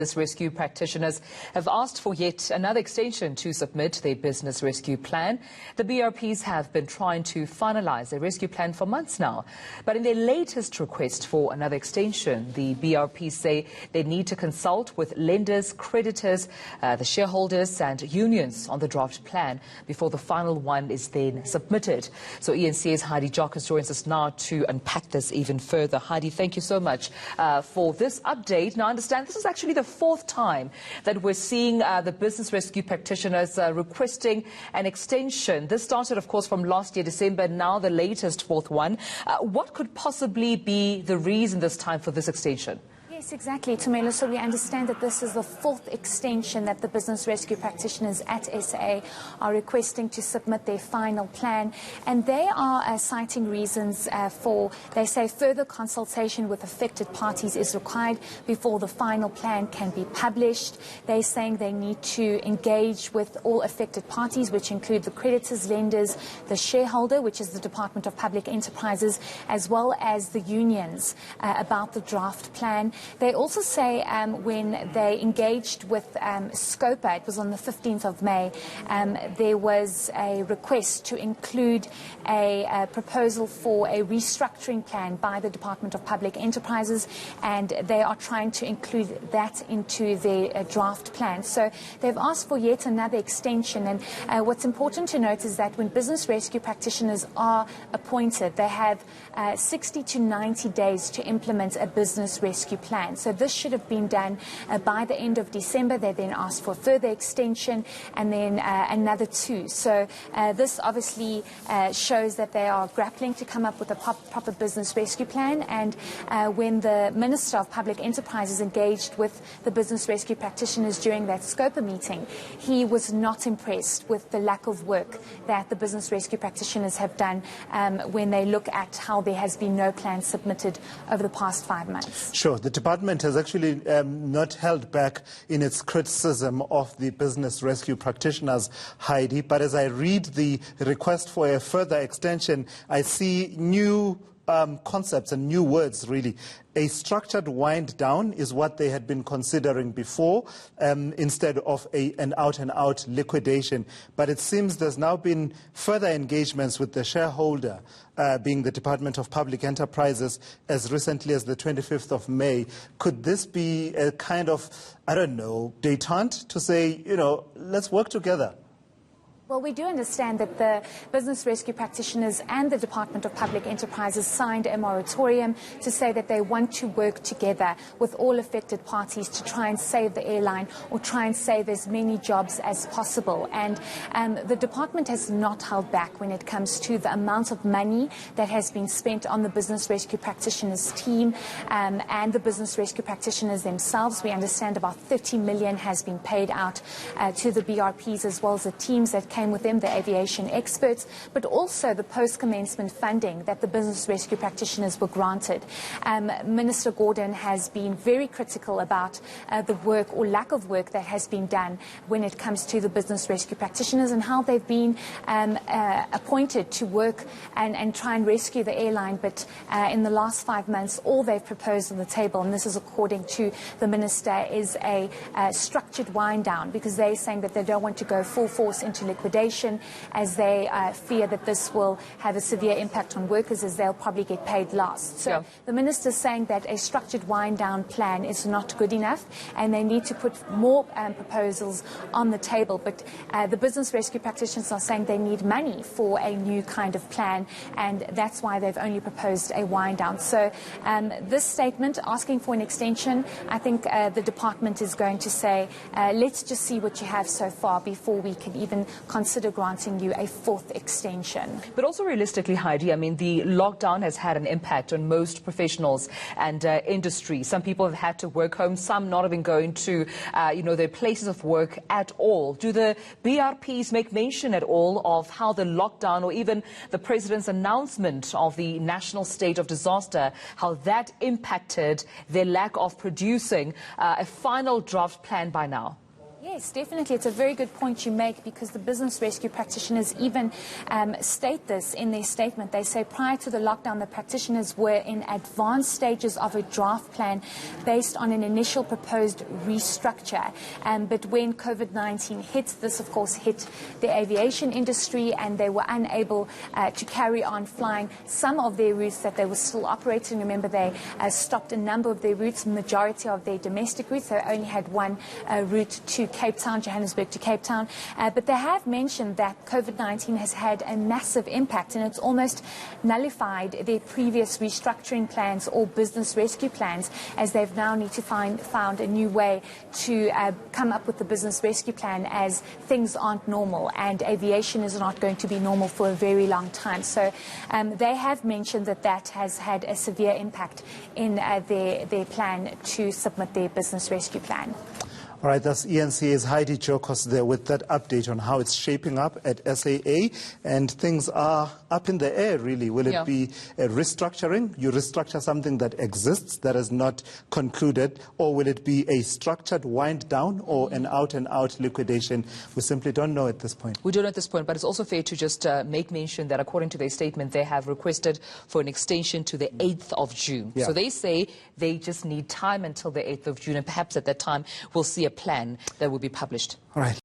Business Rescue Practitioners have asked for yet another extension to submit their business rescue plan. The BRPs have been trying to finalise their rescue plan for months now. But in their latest request for another extension, the BRPs say they need to consult with lenders, creditors, the shareholders and unions on the draft plan before the final one is then submitted. So ENCA's Heidi Jockers joins us now to unpack this even further. Heidi, thank you so much for this update. Now, I understand this is actually the fourth time that we're seeing the business rescue practitioners requesting an extension. This started, of course, from last year, December, now the latest fourth one. What could possibly be the reason this time for this extension? Yes, exactly, Tumelo. So we understand that this is the fourth extension that the business rescue practitioners at SAA are requesting to submit their final plan. And they are citing reasons they say further consultation with affected parties is required before the final plan can be published. They're saying they need to engage with all affected parties, which include the creditors, lenders, the shareholder, which is the Department of Public Enterprises, as well as the unions about the draft plan. They also say when they engaged with SCOPA, it was on the 15th of May, there was a request to include a proposal for a restructuring plan by the Department of Public Enterprises, and they are trying to include that into their draft plan. So they've asked for yet another extension, and what's important to note is that when business rescue practitioners are appointed, they have 60 to 90 days to implement a business rescue plan. So this should have been done by the end of December. They then asked for further extension and then another 2. So this obviously shows that they are grappling to come up with a proper business rescue plan. And when the Minister of Public Enterprises engaged with the business rescue practitioners during that SCOPA meeting, he was not impressed with the lack of work that the business rescue practitioners have done when they look at how there has been no plan submitted over the past 5 months. Sure. The department has actually not held back in its criticism of the business rescue practitioners, Heidi. But as I read the request for a further extension, I see new concepts and new words, really. A structured wind down is what they had been considering before, instead of an out-and-out liquidation. But it seems there's now been further engagements with the shareholder, being the Department of Public Enterprises, as recently as the 25th of May. Could this be a kind of, I don't know, détente to say, let's work together? Well, we do understand that the business rescue practitioners and the Department of Public Enterprises signed a moratorium to say that they want to work together with all affected parties to try and save the airline or try and save as many jobs as possible. And the department has not held back when it comes to the amount of money that has been spent on the business rescue practitioners team and the business rescue practitioners themselves. We understand about 30 million has been paid out to the BRPs as well as the teams that came with them, the aviation experts, but also the post-commencement funding that the business rescue practitioners were granted. Minister Gordon has been very critical about the work or lack of work that has been done when it comes to the business rescue practitioners and how they've been appointed to work and try and rescue the airline. But in the last 5 months, all they've proposed on the table, and this is according to the minister, is a structured wind down, because they're saying that they don't want to go full force into liquidation, as they fear that this will have a severe impact on workers, as they'll probably get paid last. So the minister is saying that a structured wind-down plan is not good enough, and they need to put more proposals on the table. But the business rescue practitioners are saying they need money for a new kind of plan, and that's why they've only proposed a wind-down. So this statement, asking for an extension, I think the department is going to say, let's just see what you have so far before we can even consider granting you a 4th extension. But also realistically, Heidi, I mean, the lockdown has had an impact on most professionals and industry. Some people have had to work home, some not even going to, their places of work at all. Do the BRPs make mention at all of how the lockdown or even the president's announcement of the national state of disaster, how that impacted their lack of producing a final draft plan by now? Yes, definitely. It's a very good point you make, because the business rescue practitioners even state this in their statement. They say prior to the lockdown, the practitioners were in advanced stages of a draft plan based on an initial proposed restructure. But when COVID-19 hit, this of course hit the aviation industry, and they were unable to carry on flying some of their routes that they were still operating. Remember, they stopped a number of their routes, majority of their domestic routes. They only had one route to Cape Town, Johannesburg to Cape Town. But they have mentioned that COVID-19 has had a massive impact, and it's almost nullified their previous restructuring plans or business rescue plans, as they've now need to found a new way to come up with the business rescue plan, as things aren't normal and aviation is not going to be normal for a very long time. So they have mentioned that that has had a severe impact in their plan to submit their business rescue plan. All right, that's ENCA's Heidi Jokos there with that update on how it's shaping up at SAA, and things are up in the air, really. Will it be a restructuring? You restructure something that exists, that is not concluded, or will it be a structured wind down or an out-and-out liquidation? We simply don't know at this point. We don't know at this point, but it's also fair to just make mention that according to their statement, they have requested for an extension to the 8th of June. Yeah. So they say they just need time until the 8th of June, and perhaps at that time we'll see a plan that will be published. All right.